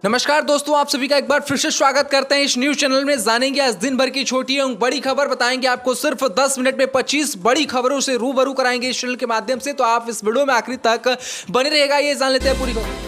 नमस्कार दोस्तों, आप सभी का एक बार फिर से स्वागत करते हैं इस न्यूज चैनल में। जानेंगे आज दिन भर की छोटी एवं बड़ी खबर, बताएंगे आपको सिर्फ 10 मिनट में 25 बड़ी खबरों से रूबरू कराएंगे इस चैनल के माध्यम से। तो आप इस वीडियो में आखिरी तक बने रहेगा। ये जान लेते हैं पूरी खबर।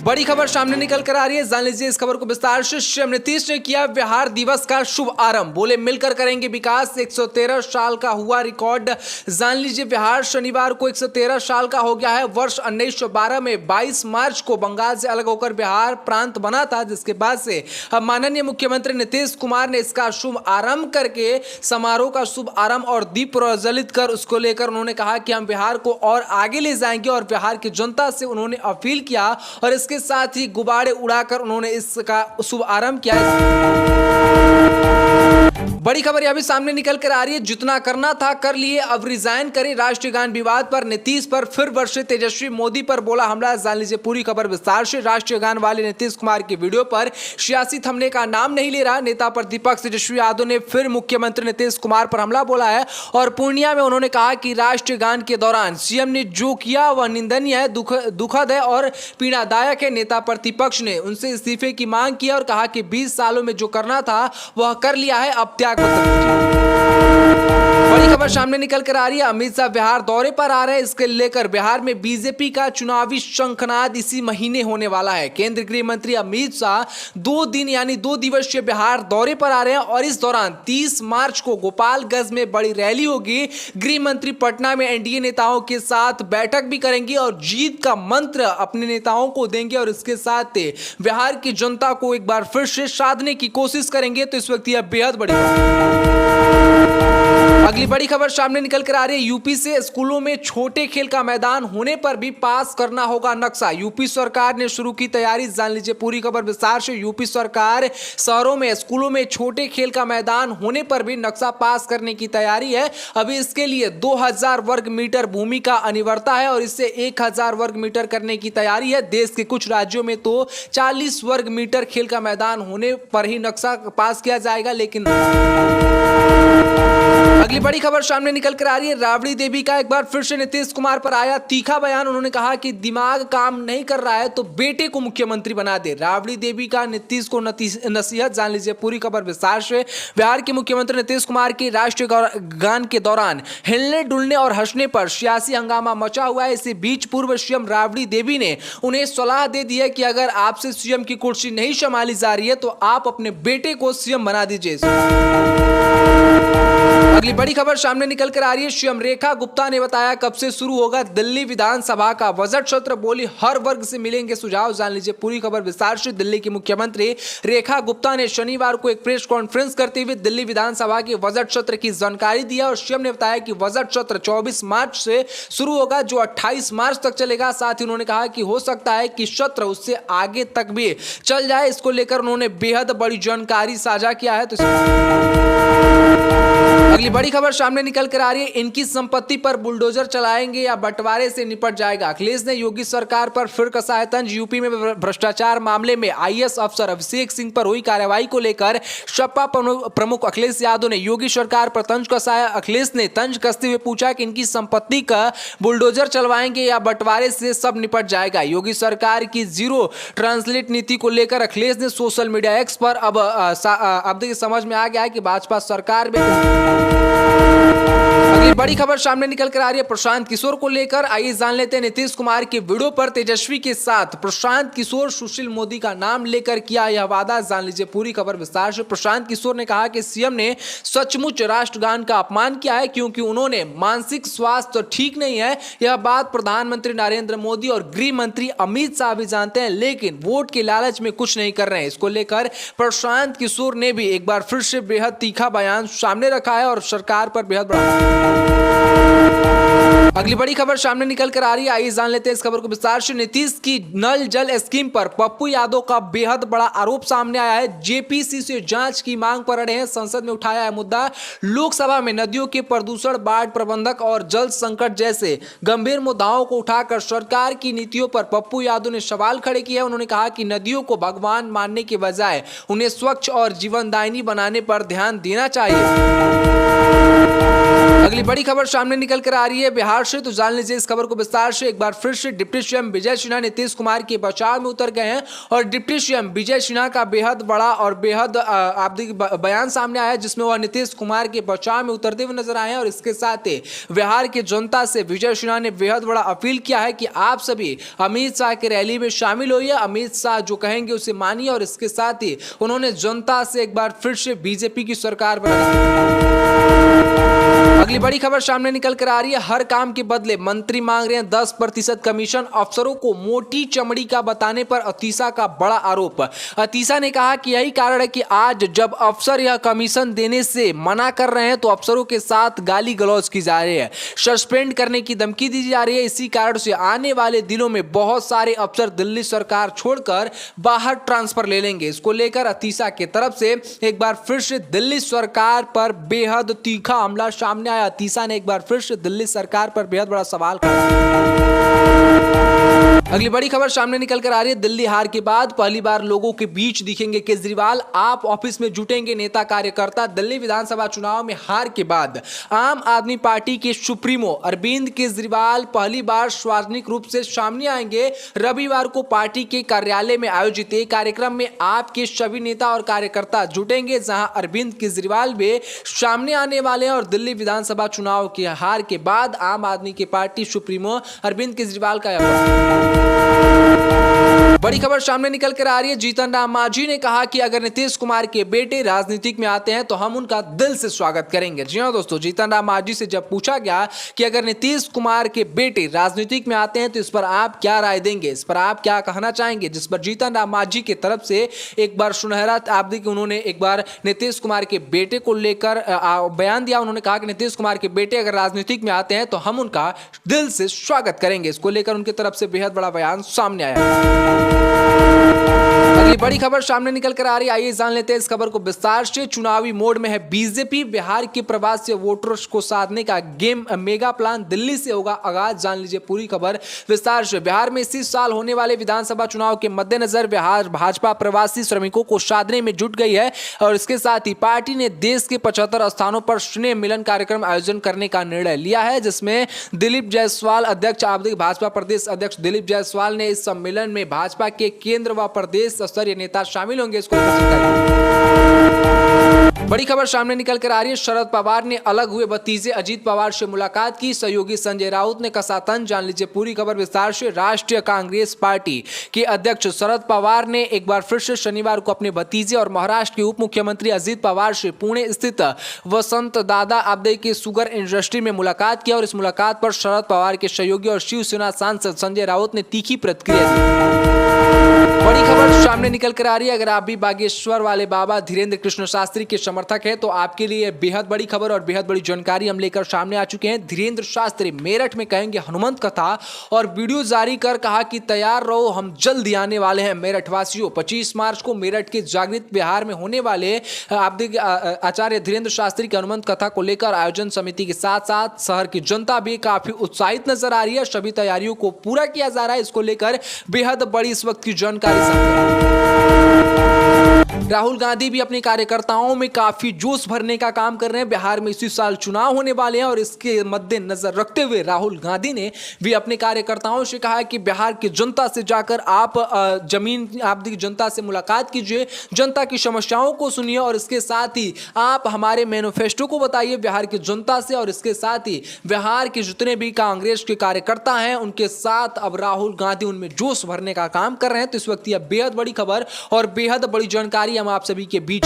बड़ी खबर सामने निकल कर आ रही है, जान लीजिए इस खबर को विस्तार से। सीएम नीतीश ने किया बिहार दिवस का शुभ आरंभ, बोले मिलकर करेंगे विकास। 113 साल का हुआ रिकॉर्ड, जान लीजिए बिहार शनिवार को 113 साल का हो गया है। वर्ष 1912 में 22 मार्च को बंगाल से अलग होकर बिहार प्रांत बना था, जिसके बाद से अब माननीय मुख्यमंत्री नीतीश कुमार ने इसका शुभ आरंभ करके समारोह का शुभ आरंभ और दीप प्रज्वलित कर उसको लेकर उन्होंने कहा कि हम बिहार को और आगे ले जाएंगे। और बिहार की जनता से उन्होंने अपील किया और इसके साथ ही गुब्बारे उड़ाकर उन्होंने इसका शुभ आरंभ किया। बड़ी खबर यह भी सामने निकल कर आ रही है, जितना करना था कर लिए, अब रिजाइन करें। राष्ट्रीय गान विवाद पर नीतीश पर फिर बरसे तेजस्वी, मोदी पर बोला हमला। जान लीजिए पूरी खबर विस्तार से। राष्ट्रीय गान वाले नीतीश कुमार की वीडियो पर सियासी थमने का नाम नहीं ले रहा। नेता प्रतिपक्ष तेजस्वी यादव ने फिर मुख्यमंत्री नीतीश कुमार पर हमला बोला है और पूर्णिया में उन्होंने कहा कि राष्ट्रीय गान के दौरान सीएम ने जो किया वह निंदनीय है, दुखद है और पीड़ादायक है। नेता प्रतिपक्ष ने उनसे इस्तीफे की मांग की और कहा कि 20 सालों में जो करना था वह कर लिया है, अब त्याग पत्र दीजिए। बड़ी खबर सामने निकल कर आ रही है, अमित शाह बिहार दौरे पर आ रहे हैं। इसके लेकर बिहार में बीजेपी का चुनावी शंखनाद इसी महीने होने वाला है। केंद्रीय गृह मंत्री अमित शाह 2 दिन यानी 2 दिवसीय बिहार दौरे पर आ रहे हैं और इस दौरान 30 मार्च को गोपालगंज में बड़ी रैली होगी। गृह मंत्री पटना में एनडीए नेताओं के साथ बैठक भी करेंगे और जीत का मंत्र अपने नेताओं को देंगे और इसके साथ बिहार की जनता को एक बार फिर से साधने की कोशिश करेंगे। तो इस वक्त यह बेहद बड़ी अगली बड़ी खबर सामने निकल कर आ रही है, यूपी से स्कूलों में छोटे खेल का मैदान होने पर भी पास करना होगा नक्शा। यूपी सरकार ने शुरू की तैयारी, जान लीजिए पूरी खबर विस्तार से। यूपी सरकार शहरों में स्कूलों में छोटे खेल का मैदान होने पर भी नक्शा पास करने की तैयारी है। अभी इसके लिए 2000 वर्ग मीटर भूमि का अनिवार्यता है और इससे 1000 वर्ग मीटर करने की तैयारी है। देश के कुछ राज्यों में तो 40 वर्ग मीटर खेल का मैदान होने पर ही नक्शा पास किया जाएगा। लेकिन अगली बड़ी खबर सामने निकल कर आ रही है, राबड़ी देवी का एक बार फिर से नीतीश कुमार पर आया तीखा बयान। उन्होंने कहा कि दिमाग काम नहीं कर रहा है तो बेटे को मुख्यमंत्री बना दे। राबड़ी देवी का नीतीश को नसीहत, जान लीजिए पूरी खबर विस्तार से। बिहार के मुख्यमंत्री नीतीश कुमार की राष्ट्रीय गान के दौरान हिलने डुलने और हंसने पर सियासी हंगामा मचा हुआ है। इसी बीच पूर्व सीएम राबड़ी देवी ने उन्हें सलाह दे दी है कि अगर आपसे सीएम की कुर्सी नहीं संभाली जा रही है तो आप अपने बेटे को सीएम बना दीजिए। अगली बड़ी खबर सामने निकल कर आ रही है, सीएम रेखा गुप्ता ने बताया कब से शुरू होगा दिल्ली विधानसभा का बजट सत्र, बोली हर वर्ग से मिलेंगे सुझाव। जान लीजिए पूरी खबर विस्तार से। दिल्ली की मुख्यमंत्री रेखा गुप्ता ने शनिवार को एक प्रेस कॉन्फ्रेंस करते हुए दिल्ली विधानसभा के बजट सत्र की जानकारी दी और सीएम ने बताया कि बजट सत्र 24 मार्च से शुरू होगा जो 28 मार्च तक चलेगा। साथ ही उन्होंने कहा कि हो सकता है कि सत्र उससे आगे तक भी चल जाए। इसको लेकर उन्होंने बेहद बड़ी जानकारी साझा किया है। तो अगली बड़ी खबर सामने निकल कर आ रही है, इनकी संपत्ति पर बुलडोजर चलाएंगे या बंटवारे से निपट जाएगा। अखिलेश ने योगी सरकार पर फिर कसा है तंज। यूपी में भ्रष्टाचार मामले में आईएएस अफसर अभिषेक सिंह पर हुई कार्रवाई को लेकर सपा प्रमुख अखिलेश यादव ने योगी सरकार पर तंज कसा है। अखिलेश ने तंज कसते हुए पूछा कि इनकी संपत्ति का बुलडोजर चलवाएंगे या बंटवारे से सब निपट जाएगा। योगी सरकार की जीरो ट्रांसलेट नीति को लेकर अखिलेश ने सोशल मीडिया एक्स पर अब देखिए समझ में आ गया है कि भाजपा सरकार में। अगली बड़ी खबर सामने निकल कर आ रही है, प्रशांत किशोर को लेकर। आइए जान लेते हैं नीतीश कुमार की वीडियो पर तेजस्वी के साथ प्रशांत किशोर सुशील मोदी का नाम लेकर किया यह वादा। जान लीजिए पूरी खबर विस्तार से। प्रशांत किशोर ने कहा कि सीएम ने सचमुच राष्ट्रगान का अपमान किया है क्योंकि उन्होंने मानसिक स्वास्थ्य ठीक नहीं है। यह बात प्रधानमंत्री नरेंद्र मोदी और गृह मंत्री अमित शाह भी जानते हैं, लेकिन वोट के लालच में कुछ नहीं कर रहे हैं। इसको लेकर प्रशांत किशोर ने भी एक बार फिर से बेहद तीखा बयान सामने रखा है और सरकार पर बेहद बड़ा। अगली बड़ी खबर सामने निकल कर आ रही है, आइए जान लेते हैं इस खबर को विस्तार से। नीतीश की नल जल स्कीम पर पप्पू यादव का बेहद बड़ा आरोप सामने आया है। जेपीसी से जांच की मांग पर अड़े हैं, संसद में उठाया है मुद्दा। लोकसभा में नदियों के प्रदूषण, बाढ़ प्रबंधक और जल संकट जैसे गंभीर मुद्दाओं को उठाकर सरकार की नीतियों पर पप्पू यादव ने सवाल खड़े किए। उन्होंने कहा कि नदियों को भगवान मानने के बजाय उन्हें स्वच्छ और जीवनदायिनी बनाने पर ध्यान देना चाहिए। अगली बड़ी खबर सामने निकल कर आ रही है बिहार से, तो जान लीजिए इस खबर को विस्तार से। एक बार फिर से डिप्टी सीएम विजय सिन्हा नीतीश कुमार के बचाव में उतर गए हैं और डिप्टी सीएम विजय सिन्हा का बेहद बड़ा और बेहद आप देखिए बयान सामने आया है, जिसमें वह नीतीश कुमार के बचाव में उतरते हुए नजर आए हैं। और इसके साथ ही बिहार की जनता से विजय सिन्हा ने बेहद बड़ा अपील किया है कि आप सभी अमित शाह की रैली में शामिल होइए, अमित शाह जो कहेंगे उसे मानिए। और इसके साथ ही उन्होंने जनता से एक बार फिर से बीजेपी की सरकार बनाने। अगली बड़ी खबर सामने निकल कर आ रही है, हर काम के बदले मंत्री मांग रहे हैं 10% कमीशन, अफसरों को मोटी चमड़ी का बताने पर अतीशा का बड़ा आरोप। अतीशा ने कहा कि यही कारण है कि आज जब अफसर यह कमीशन देने से मना कर रहे हैं तो अफसरों के साथ गाली गलौज की जा रही है, सस्पेंड करने की धमकी दी जा रही है। इसी कारण से आने वाले दिनों में बहुत सारे अफसर दिल्ली सरकार छोड़कर बाहर ट्रांसफर ले लेंगे। इसको लेकर अतीशा की तरफ से एक बार फिर से दिल्ली सरकार पर बेहद तीखा हमला सामने आया। अतीशा ने एक बार फिर से दिल्ली सरकार पर बेहद बड़ा सवाल खड़ा। अगली बड़ी खबर सामने निकल कर आ रही है, दिल्ली हार के बाद पहली बार लोगों के बीच दिखेंगे केजरीवाल, आप ऑफिस में जुटेंगे नेता कार्यकर्ता। दिल्ली विधानसभा चुनाव में हार के बाद आम आदमी पार्टी के सुप्रीमो अरविंद केजरीवाल पहली बार सार्वजनिक रूप से सामने आएंगे। रविवार को पार्टी के कार्यालय में आयोजित एक कार्यक्रम में आपके सभी नेता और कार्यकर्ता जुटेंगे, जहां अरविंद केजरीवाल भी सामने आने वाले हैं। और दिल्ली विधानसभा चुनाव की हार के बाद आम आदमी की पार्टी सुप्रीमो अरविंद केजरीवाल का बड़ी खबर सामने निकल कर आ रही है, जीतन राम मांझी ने कहा कि अगर नीतीश कुमार के बेटे राजनीतिक में आते हैं तो हम उनका दिल से स्वागत करेंगे। जी हां दोस्तों, जीतन राम मांझी से जब पूछा गया कि अगर नीतीश कुमार के बेटे राजनीतिक में आते हैं तो इस पर आप क्या राय देंगे, इस पर आप क्या कहना चाहेंगे, जिस पर जीतन राम मांझी की तरफ से एक बार सुनहरा आप देखिए उन्होंने एक बार नीतीश कुमार के बेटे को लेकर बयान दिया। उन्होंने कहा कि नीतीश कुमार के बेटे अगर राजनीतिक में आते हैं तो हम उनका दिल से स्वागत करेंगे। इसको लेकर उनकी तरफ से बेहद बड़ा बयान सामने आया। अगली बड़ी खबर सामने निकल कर आ रही है, आइए जान लेते हैं इस खबर को विस्तार से। चुनावी मोड में है बीजेपी, बिहार के प्रवासी वोटर्स को साधने का गेम मेगा प्लान दिल्ली से होगा आगाज। जान लीजिए पूरी खबर विस्तार से। बिहार में इसी साल होने वाले विधानसभा चुनाव के मद्देनजर बिहार भाजपा प्रवासी श्रमिकों को साधने में जुट गई है। और इसके साथ ही पार्टी ने देश के 75 स्थानों पर स्नेह मिलन कार्यक्रम आयोजन करने का निर्णय लिया है, जिसमें दिलीप जायसवाल अध्यक्ष भाजपा प्रदेश अध्यक्ष दिलीप जायसवाल ने इस सम्मेलन में भाजपा के केंद्र व प्रदेश स्तरीय नेता शामिल होंगे। इसको बड़ी खबर सामने निकल कर आ रही है, शरद पवार ने अलग हुए भतीजे अजीत पवार से मुलाकात की, सहयोगी संजय राउत ने कसा तंज। जान लीजिए पूरी खबर विस्तार से। राष्ट्रीय कांग्रेस पार्टी के अध्यक्ष शरद पवार ने एक बार फिर से शनिवार को अपने भतीजे और महाराष्ट्र के उप मुख्यमंत्री अजीत पवार से पुणे स्थित वसंत दादा आपदे के शुगर इंडस्ट्री में मुलाकात किया। और इस मुलाकात पर शरद पवार के सहयोगी और शिवसेना सांसद संजय राउत ने तीखी प्रतिक्रिया दी। बड़ी खबर सामने निकल कर आ रही है, अगर आप भी बागेश्वर वाले बाबा धीरेन्द्र कृष्ण शास्त्री के समर्थक है तो आपके लिए बेहद बड़ी खबर और बेहद बड़ी जानकारी हम लेकर सामने आ चुके हैं। धीरेन्द्र शास्त्री मेरठ में कहेंगे हनुमंत कथा और वीडियो जारी कर कहा कि तैयार रहो, हम जल्दी आने वाले हैं। मेरठ वासियों, 25 मार्च को मेरठ के जागृत बिहार में होने वाले आचार्य धीरेन्द्र शास्त्री की हनुमंत कथा को लेकर आयोजन समिति के साथ साथ शहर की जनता भी काफी उत्साहित नजर आ रही है। सभी तैयारियों को पूरा किया जा रहा है। इसको लेकर बेहद बड़ी इस वक्त की जानकारी राहुल गांधी भी अपने कार्यकर्ताओं में काफी जोश भरने का काम कर रहे हैं। बिहार में इसी साल चुनाव होने वाले हैं और इसके मद्देनजर रखते हुए राहुल गांधी ने भी अपने कार्यकर्ताओं से कहा कि बिहार की जनता से जाकर आप जनता से मुलाकात कीजिए, जनता की समस्याओं को सुनिए और इसके साथ ही आप हमारे मैनिफेस्टो को बताइए बिहार की जनता से। और इसके साथ ही बिहार के जितने भी कांग्रेस के कार्यकर्ता हैं उनके साथ अब राहुल गांधी उनमें जोश भरने का काम कर रहे हैं। तो इस वक्त यह बेहद बड़ी खबर और बेहद बड़ी जानकारी हम आप सभी के बीच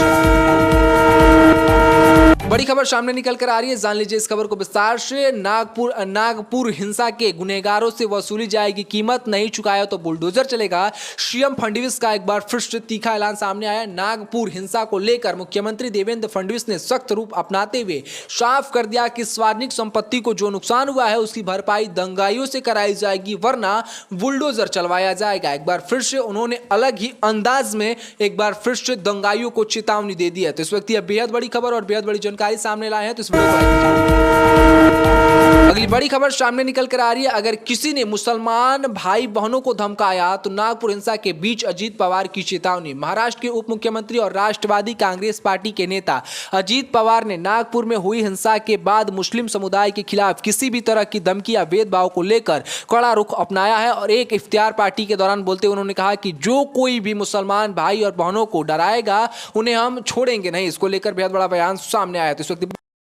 बड़ी खबर सामने निकल कर आ रही है, जान लीजिए इस खबर को विस्तार से। नागपुर हिंसा के गुनहगारों से वसूली जाएगी कीमत, नहीं चुकाया तो बुलडोजर चलेगा। सीएम फडणवीस का एक बार फिर से तीखा ऐलान सामने आया। नागपुर हिंसा को लेकर मुख्यमंत्री देवेंद्र फडणवीस ने सख्त रूप अपनाते हुए साफ कर दिया कि सार्वजनिक संपत्ति को जो नुकसान हुआ है उसकी भरपाई दंगाइयों से कराई जाएगी, वरना बुलडोजर चलवाया जाएगा। एक बार फिर से उन्होंने अलग ही अंदाज में एक बार फिर से दंगाइयों को चेतावनी दे दी है। तो इस वक्त यह बेहद बड़ी खबर और बेहद बड़ी जानकारी सामने लाए हैं। तो इस वीडियो को अगली बड़ी खबर सामने निकल कर आ रही है। अगर किसी ने मुसलमान भाई बहनों को धमकाया तो नागपुर हिंसा के बीच अजीत पवार की चेतावनी। महाराष्ट्र के उप मुख्यमंत्री और राष्ट्रवादी कांग्रेस पार्टी के नेता अजीत पवार ने नागपुर में हुई हिंसा के बाद मुस्लिम समुदाय के खिलाफ किसी भी तरह की धमकी या भेदभाव को लेकर कड़ा रुख अपनाया है और एक इफ्तियार पार्टी के दौरान बोलते हुए उन्होंने कहा कि जो कोई भी मुसलमान भाई और बहनों को डराएगा उन्हें हम छोड़ेंगे नहीं। इसको लेकर बेहद बड़ा बयान सामने आया। तो इस वक्त